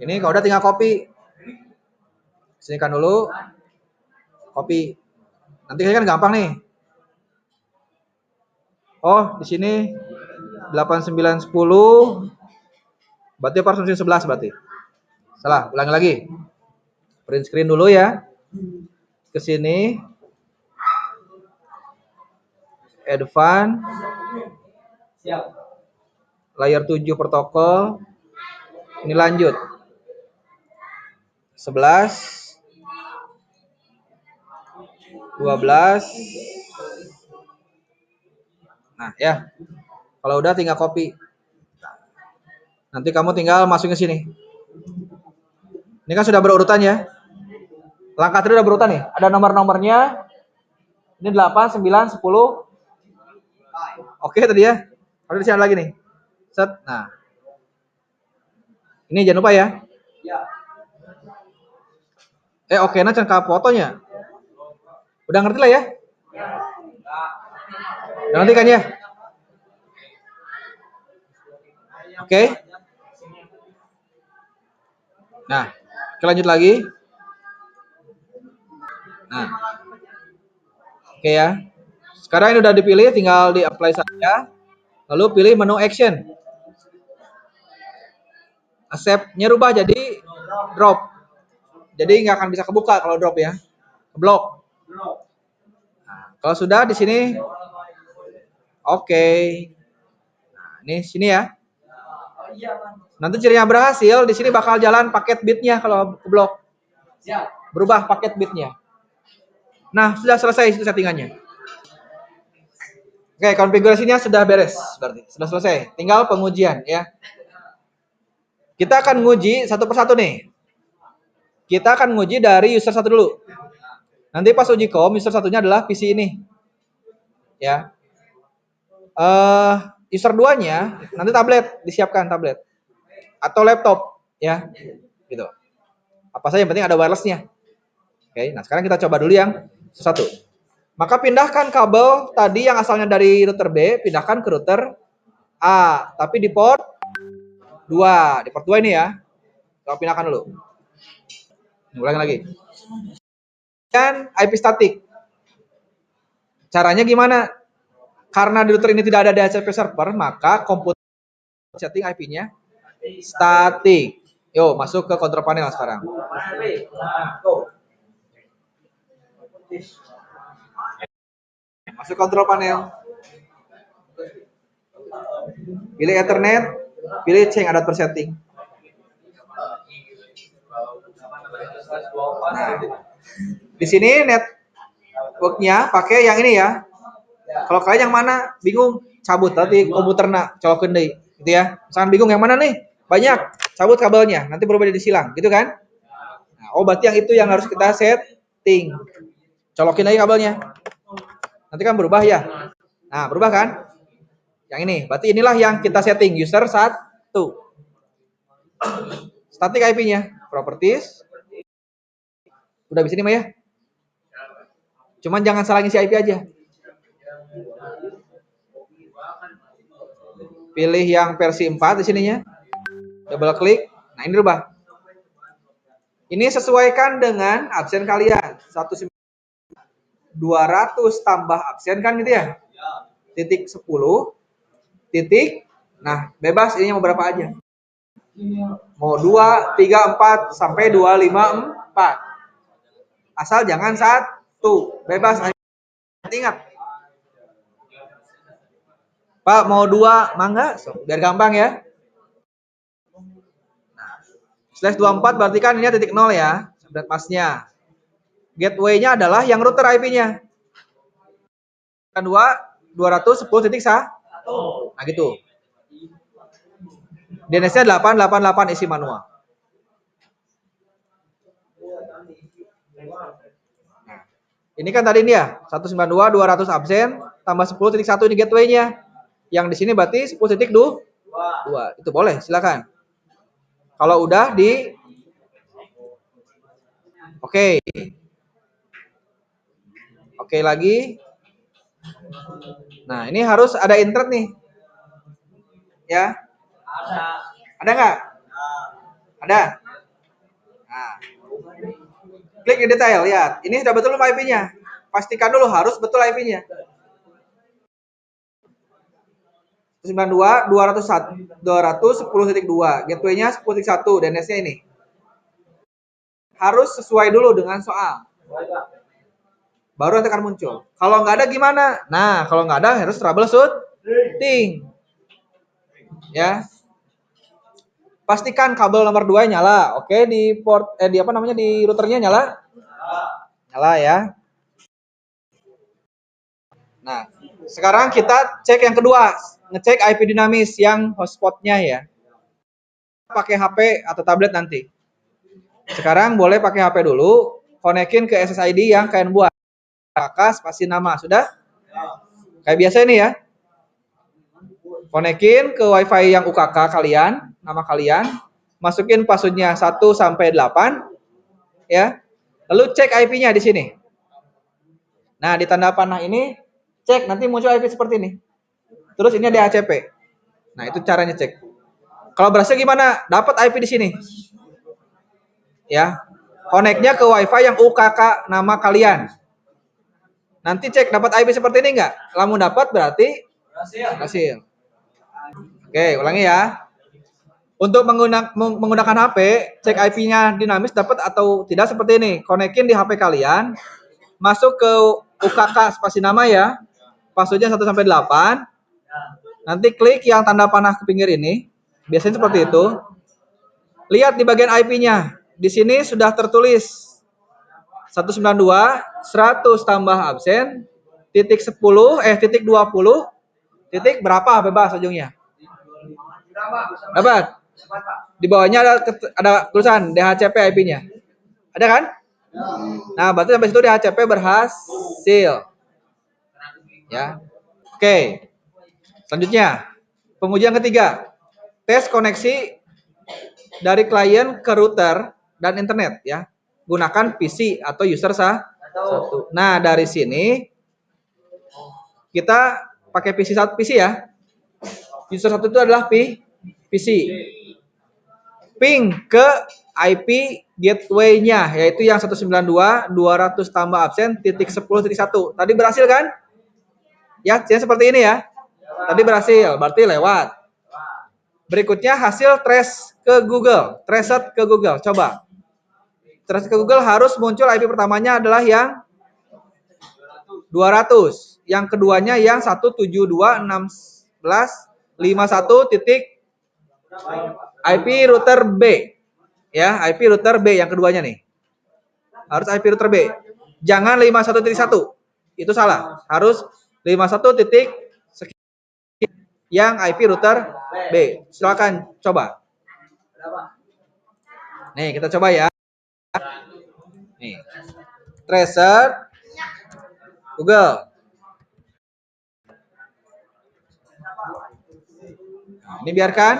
Ini kalau udah tinggal copy. Sinikan dulu. Copy. Nanti kan gampang nih. Oh, di sini 8910. Berarti pas 11 berarti. Salah, ulangi lagi. Print screen dulu ya. Ke sini. Advance, layer 7 protokol. Ini lanjut. 11, 12. Nah, ya. Kalau udah tinggal copy. Nanti kamu tinggal masukin ke sini. Ini kan sudah berurutan ya. Langkah tadi udah berurutan nih. Ada nomor-nomornya. Ini 8, 9, 10. Oke tadi ya. Ada di sini lagi nih. Set. Nah. Ini jangan lupa ya. Oke, nah cengkap fotonya. Udah ngerti lah ya? Udah ngerti kan ya? Oke. Nah, kita lanjut lagi. Nah. Oke ya. Sekarang ini udah dipilih, tinggal di apply saja. Lalu pilih menu action. Accept-nya rubah jadi drop. Jadi nggak akan bisa kebuka kalau drop ya. Blok. Nah, kalau sudah di sini oke. Nah, ini sini ya. Nanti cirinya berhasil, di sini bakal jalan paket bitnya kalau ke blok. Berubah paket bitnya. Nah, sudah selesai itu settingannya. Oke, konfigurasinya sudah beres berarti. Sudah selesai. Tinggal pengujian ya. Kita akan nguji satu persatu nih. Kita akan nguji dari user satu dulu. Nanti pas uji kom, user satunya adalah PC ini. Ya. User 2-nya nanti tablet, disiapkan tablet. Atau laptop, ya. Gitu. Apa saja yang penting ada wirelessnya. Oke, nah sekarang kita coba dulu yang satu. Maka pindahkan kabel tadi yang asalnya dari router B, pindahkan ke router A, tapi di port 2. Di port 2 ini ya. Kita pindahkan dulu. Ulangi lagi. Dan IP static. Caranya gimana? Karena di router ini tidak ada DHCP server, maka komputer setting IP-nya static. Yuk, masuk ke control panel sekarang. Masuk control panel. Pilih Ethernet, pilih change adapter setting. Nah, di sini networknya pakai yang ini ya. Kalau kalian yang mana bingung, cabut tadi komputer nak colokin deh, gitu ya. Misalkan bingung yang mana nih, banyak, cabut kabelnya, nanti berubah jadi silang, gitu kan? Nah, berarti yang itu yang harus kita setting. Colokin lagi kabelnya. Nanti kan berubah ya. Nah, berubah kan? Yang ini, berarti inilah yang kita setting, user 1. Static IP-nya, properties. Udah bisa nih, Maya? Cuman jangan salah ngisi IP aja. Pilih yang versi 4 di sininya. Double klik. Nah, ini rubah. Ini sesuaikan dengan absen kalian. 200 tambah absen kan gitu ya? Titik 10. Titik. Nah, bebas ininya mau berapa aja. Mau 2, 3, 4 sampai 2, 5, 4. Asal jangan 1. Bebas. Ingat. Pak mau 2, mangga, biar gampang ya. Nah, slash 24 berarti kan ini titik 0 ya, subnet masnya. Gateway-nya adalah yang router IP-nya. Kan 210.1. Nah gitu. DNS-nya 888 isi manual. Nah, ini kan tadi ini ya, 192 200 absen tambah 10.1 ini gateway-nya. Yang di sini berarti 10.2. Itu boleh, silakan. Kalau udah di Oke. Oke lagi. Nah, ini harus ada internet nih. Ya. Ada nggak? Ada. Nah. Klik di detail, lihat. Ini sudah betul belum IP-nya? Pastikan dulu harus betul IP-nya. 92 210.2. Gateway-nya 10.1, DNS-nya ini. Harus sesuai dulu dengan soal. baru nanti akan muncul. Kalau nggak ada gimana? Nah, kalau nggak ada harus troubleshooting. Ya. Pastikan kabel nomor 2 nyala. Oke, di port di apa namanya di routernya nyala? Nyala ya. Nah, sekarang kita cek yang kedua, ngecek IP dinamis yang hotspotnya ya. Pakai HP atau tablet nanti. Sekarang boleh pakai HP dulu, konekin ke SSID yang kalian buat. Kakak spasi nama, sudah? Kayak biasa ini ya. Konekin ke WiFi yang UKK kalian, nama kalian, masukin passwordnya 1 sampai 8 ya. Lalu cek IP-nya di sini. Nah, di tanda panah ini cek nanti muncul IP seperti ini. Terus ini ada DHCP. Nah, itu caranya cek. Kalau berhasil gimana? Dapat IP di sini. Ya. Koneknya ke WiFi yang UKK nama kalian. Nanti cek dapat IP seperti ini enggak? Lamun dapat berarti berhasil. Oke, ulangi ya. Untuk menggunakan HP, cek IP-nya dinamis dapat atau tidak seperti ini. Konekin di HP kalian, masuk ke UKK spasi nama ya. Passwordnya 1 sampai 8. Nanti klik yang tanda panah ke pinggir ini. Biasanya seperti itu. Lihat di bagian IP-nya. Di sini sudah tertulis 192 100 tambah absen titik 10 titik 20 titik berapa bebas ujungnya. Dapat? Di bawahnya ada tulisan DHCP IP-nya. Ada kan? Nah, berarti sampai situ DHCP berhasil. Ya. Oke. Selanjutnya, pengujian ketiga. Tes koneksi dari klien ke router dan internet ya. Gunakan PC atau user satu. Nah, dari sini kita pakai PC ya. User satu itu adalah PC. Ping ke IP gateway-nya yaitu yang 192 200 tambah absen titik 10 titik 1. Tadi berhasil kan? Ya, seperti ini ya. Tadi berhasil, berarti lewat. Berikutnya hasil trace ke Google, trace ke Google. Coba. Trace ke Google harus muncul IP pertamanya adalah yang 200. Yang keduanya yang 172.16.51 titik IP router B. Ya, IP router B yang keduanya nih. Harus IP router B. Jangan 51.1. Itu salah. Harus 51 titik yang IP router B. Silakan coba. Nih, kita coba ya. Nih. Tracer Google. Nah, ini biarkan.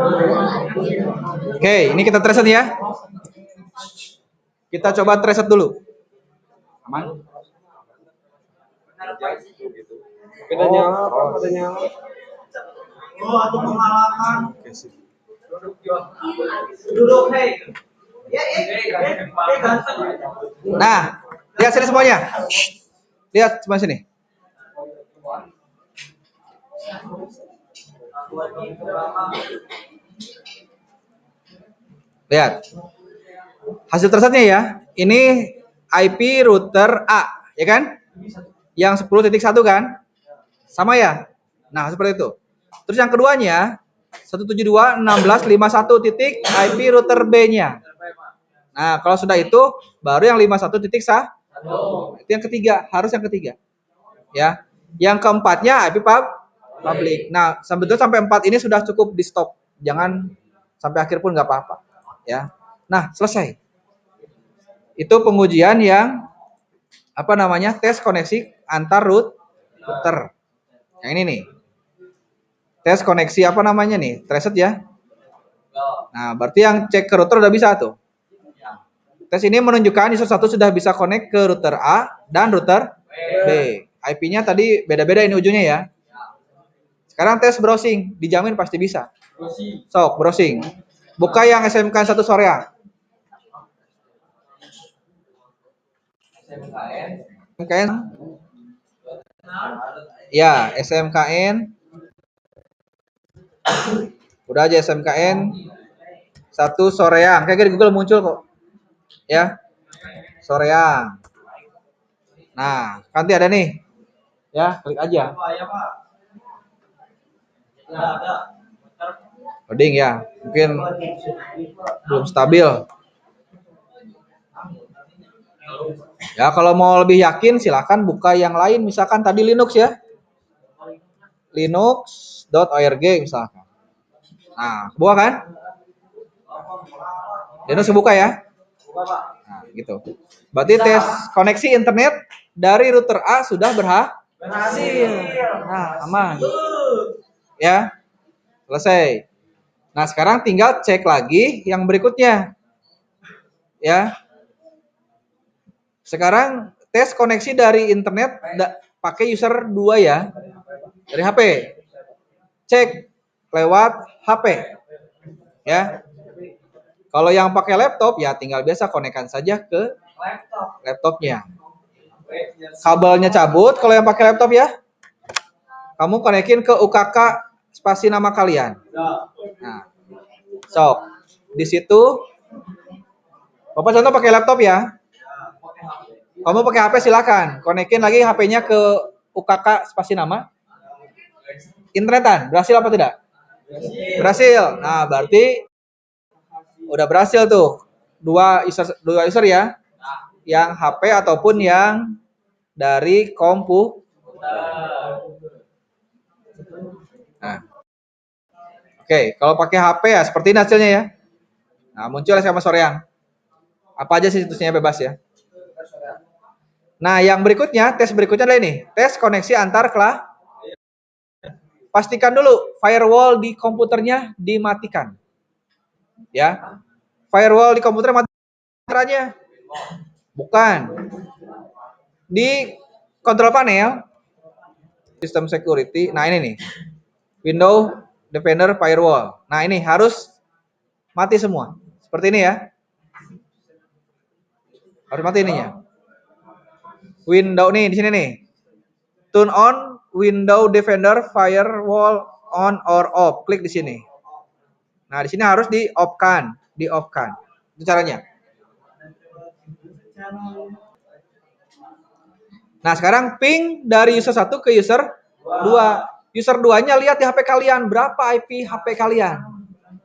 Oke, ini kita tracer ya. Kita coba tracer dulu. Aman? Bedanya apa? Bedanya. Oh, atau pengalaman. Duduk, hei. Nah, lihat sini semuanya. Lihat semua sini. Lihat. Hasil tersetnya ya. Ini IP router A, ya kan? Yang 10.1 kan? Sama ya? Nah, seperti itu. Terus yang keduanya 172.16.51 titik IP router B-nya. Nah, kalau sudah itu baru yang 51 titik sah. Itu yang ketiga, harus yang ketiga. Ya. Yang keempatnya IP public. Nah, sebetulnya sampai 4 ini sudah cukup di stop. Jangan sampai akhir pun nggak apa-apa. Ya. Nah, selesai. Itu pengujian yang apa namanya? Tes koneksi antar router. Yang ini nih. Tes koneksi apa namanya nih? Traced ya. Nah, berarti yang cek ke router udah bisa tuh. Tes ini menunjukkan user 1 sudah bisa connect ke router A dan router B. IP-nya tadi beda-beda ini ujungnya ya. Sekarang tes browsing, dijamin pasti bisa. Sok, browsing. Buka yang SMKN 1 Sorea. SMKN. Ya, SMKN. Udah aja SMKN 1 Soreang. Kayak di Google muncul kok. Ya. Soreang. Nah, nanti ada nih. Ya, klik aja. Apa ya, Pak? Ada. Loading ya. Mungkin belum stabil. Ya, kalau mau lebih yakin silakan buka yang lain. Misalkan tadi Linux ya. Linux.org misalkan. Nah, buka kan? Linux buka ya. Nah, gitu. Berarti tes koneksi internet dari router A sudah berhasil. Nah, aman. Ya, selesai. Nah, sekarang tinggal cek lagi yang berikutnya. Ya. Sekarang tes koneksi dari internet pakai user 2 ya. Dari HP. Cek lewat HP. Ya. Kalau yang pakai laptop ya tinggal biasa konekkan saja ke laptopnya. Kabelnya cabut kalau yang pakai laptop ya. Kamu konekin ke UKK spasi nama kalian. Nah. Sok. Di situ Bapak contoh pakai laptop ya. Kamu pakai HP silakan. Konekin lagi HP-nya ke UKK spasi nama. Internetan, berhasil apa tidak? Berhasil. Nah, berarti udah berhasil tuh. Dua user ya. Yang HP ataupun yang dari komputer. Nah. Oke, kalau pakai HP ya seperti ini hasilnya ya. Nah, muncul SMS soreang. Apa aja sih situsnya bebas ya. Nah, yang berikutnya, tes berikutnya adalah ini. Tes koneksi antar kelas. Pastikan dulu firewall di komputernya dimatikan. Ya. Firewall di komputer mati caranya? Bukan. Di control panel sistem security. Nah, ini nih. Windows Defender Firewall. Nah, ini harus mati semua. Seperti ini ya. Harus mati ininya. Windows nih di sini nih. Turn on Windows Defender Firewall on or off. Klik di sini. Nah, di sini harus di-off-kan, di-off-kan. Itu caranya. Nah, sekarang ping dari user 1 ke user 2. User 2-nya lihat di HP kalian, berapa IP HP kalian?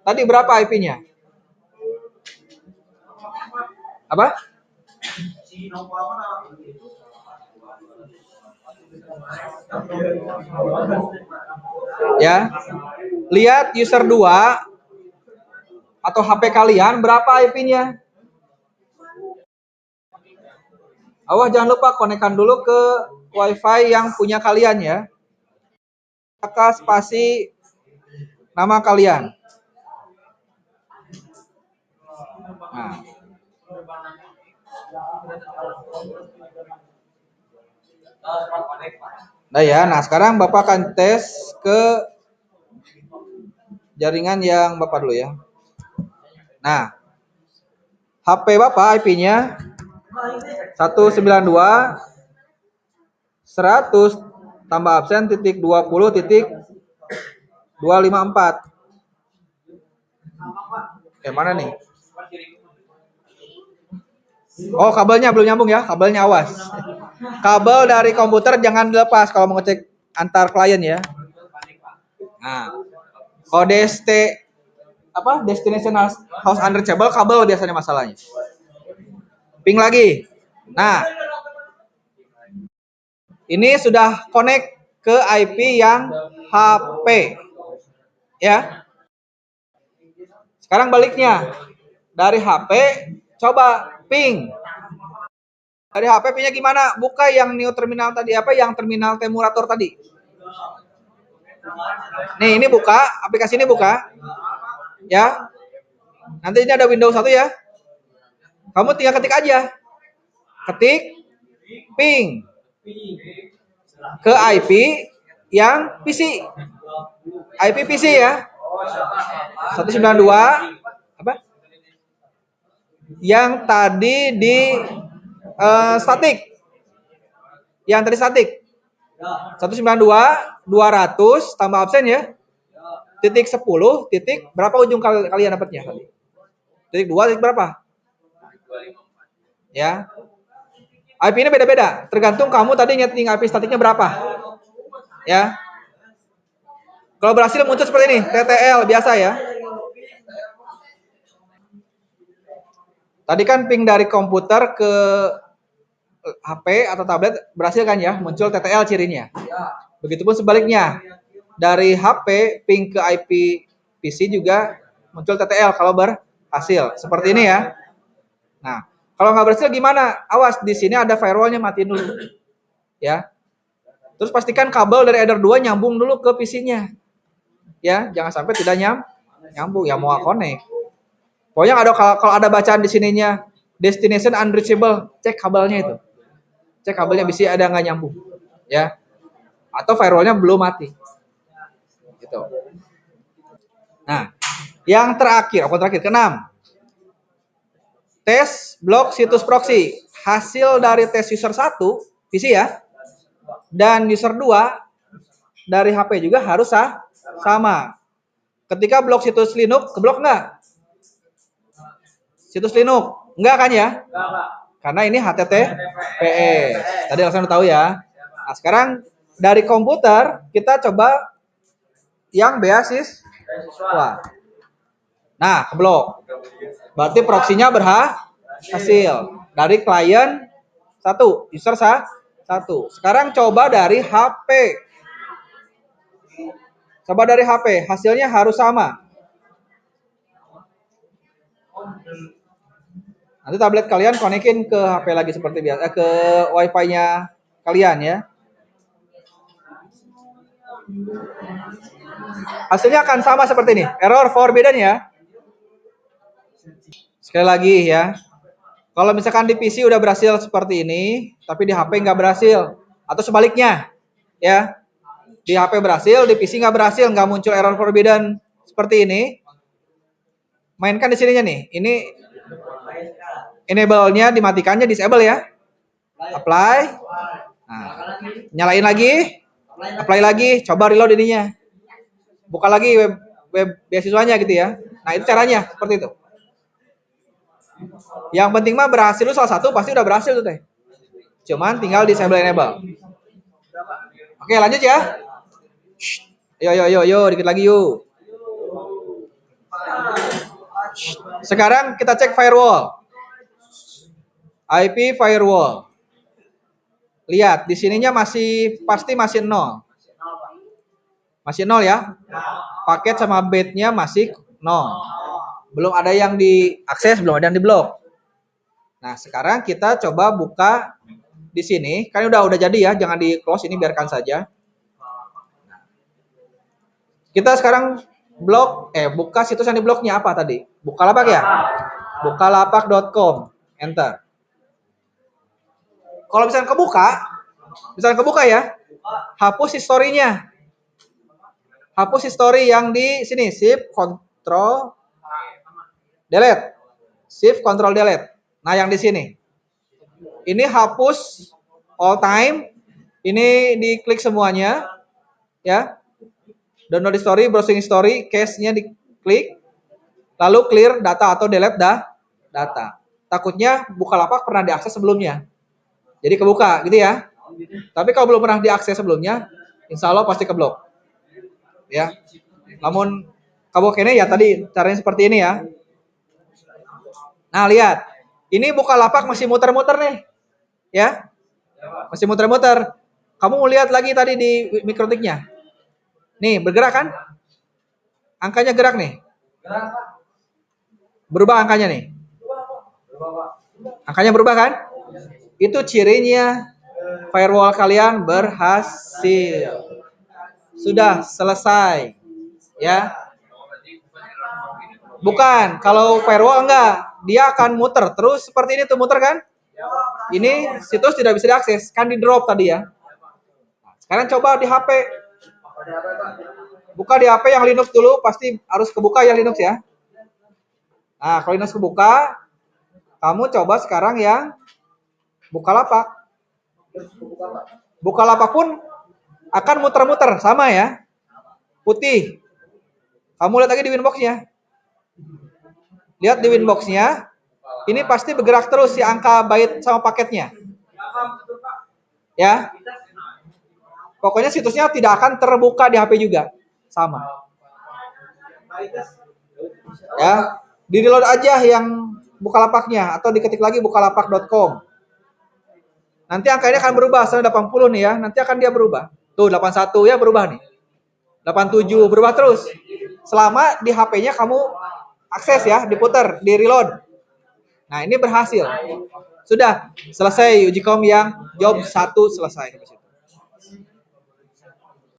Tadi berapa IP-nya? Apa? Ya. Lihat user 2 atau HP kalian berapa IP-nya? Awas jangan lupa konekkan dulu ke WiFi yang punya kalian ya. Maka spasi nama kalian. Nah. Nah ya, nah sekarang Bapak akan tes ke jaringan yang Bapak dulu ya. Nah, HP Bapak IP-nya 192 100 tambah absen titik 20 titik 254. Mana nih? Oh, kabelnya belum nyambung ya, kabelnya awas. Kabel dari komputer jangan dilepas kalau mau ngecek antar klien ya. Nah, kalau destination house unreachable kabel biasanya masalahnya. Ping lagi. Nah, ini sudah connect ke IP yang HP. Ya. Sekarang baliknya. Dari HP coba ping. Dari HP pingnya gimana? Buka yang new terminal tadi apa? Yang terminal temurator tadi. Nih, ini buka, aplikasi ini buka. Ya. Nanti ini ada Windows 1 ya. Kamu tinggal ketik aja. Ketik ping ke IP yang PC. IP PC ya. 192 apa? Yang tadi di statik. Yang tadi statik. 192 200 tambah absen ya. Titik 10 titik berapa ujung kalian dapatnya tadi? Titik 2 titik berapa? Ya. IP ini beda-beda, tergantung kamu tadi nyeting IP statiknya berapa. Ya. Kalau berhasil muncul seperti ini, TTL biasa ya. Tadi kan ping dari komputer ke HP atau tablet berhasil kan ya, muncul TTL cirinya. Begitupun sebaliknya, dari HP ping ke IP PC juga muncul TTL kalau berhasil. Seperti ini ya. Nah, kalau nggak berhasil gimana? Awas, di sini ada firewallnya, matiin dulu. Ya. Terus pastikan kabel dari header 2 nyambung dulu ke PC-nya. Ya, jangan sampai tidak nyambung ya, mau connect. Pokoknya kalau ada bacaan di sininya destination unreachable, cek kabelnya itu. Cek kabelnya bisa ada nggak nyambung. Ya. Atau firewallnya belum mati. Gitu. Nah, yang terakhir, keenam. Tes blok situs proxy. Hasil dari tes user 1, PC ya. Dan user 2 dari HP juga harus sama. Ketika blok situs Linux, keblok nggak? Situs Linux? Nggak kan ya? Karena ini HTTPS. Tadi langsung tahu ya. Nah, sekarang dari komputer, kita coba yang beasiswa. Nah, keblok. Berarti proksinya berhasil. Dari klien 1, user 1. Sekarang coba dari HP. Coba dari HP, hasilnya harus sama. Nanti tablet kalian konekin ke HP lagi seperti biasa, ke Wi-Fi-nya kalian ya. Hasilnya akan sama seperti ini. Error forbidden ya. Sekali lagi ya. Kalau misalkan di PC udah berhasil seperti ini, tapi di HP nggak berhasil, atau sebaliknya, ya. Di HP berhasil, di PC nggak berhasil, nggak muncul error forbidden seperti ini. Mainkan di sininya nih. Ini enable-nya dimatikannya, disable ya. Apply. Nah, nyalain lagi. Apply lagi, coba reload ininya. Buka lagi web beasiswanya gitu ya. Nah, itu caranya seperti itu. Yang penting mah berhasil lu salah satu pasti udah berhasil tuh teh. Cuman tinggal disable enable. Oke, lanjut ya. Yo, dikit lagi yuk. Sekarang kita cek firewall. IP firewall. Lihat, di sininya pasti masih 0. Masih 0 ya. Paket sama bit-nya masih 0. Belum ada yang diakses, belum ada yang diblok. Nah, sekarang kita coba buka di sini. Kan udah jadi ya, jangan di-close, ini biarkan saja. Kita sekarang buka situs yang dibloknya apa tadi? Bukalapak ya? Bukalapak.com. Enter. Kalau misalnya kebuka ya, hapus historinya. Hapus history yang di sini, shift control delete. Shift control delete. Nah, yang di sini. Ini hapus all time. Ini diklik semuanya. Ya. Download history, browsing history, cache-nya diklik. Lalu clear data atau delete data. Takutnya Bukalapak pernah diakses sebelumnya. Jadi kebuka gitu ya. Tapi kalau belum pernah diakses sebelumnya, insya Allah pasti keblok. Ya. Namun kabok ini ya tadi caranya seperti ini ya. Nah, lihat. Ini Bukalapak masih muter-muter nih. Ya. Masih muter-muter. Kamu lihat lagi tadi di mikrotiknya. Nih, bergerak kan? Angkanya gerak nih. Berubah angkanya nih. Angkanya berubah kan? Itu cirinya firewall kalian berhasil. Sudah selesai. Ya. Bukan, kalau firewall enggak, dia akan muter terus seperti ini tuh, muter kan? Ini situs tidak bisa diakses, kan di drop tadi ya. Sekarang coba di HP. Buka di HP yang Linux dulu, pasti harus kebuka yang Linux ya. Nah, kalau Linux kebuka, kamu coba sekarang yang Bukalapak. Bukalapak pun akan muter-muter, sama ya. Putih. Kamu lihat lagi di Winbox-nya. Lihat di Winbox-nya, ini pasti bergerak terus si angka byte sama paketnya. Ya. Pokoknya situsnya tidak akan terbuka di HP juga. Sama. Ya. Di-reload aja yang Bukalapaknya atau diketik lagi bukalapak.com. Nanti angkanya akan berubah, sekarang 80 nih ya, nanti akan dia berubah. Tuh 81 ya berubah nih. 87 berubah terus. Selama di HP-nya kamu akses ya, diputar, di-reload. Nah, ini berhasil. Sudah selesai uji kom yang job 1 selesai.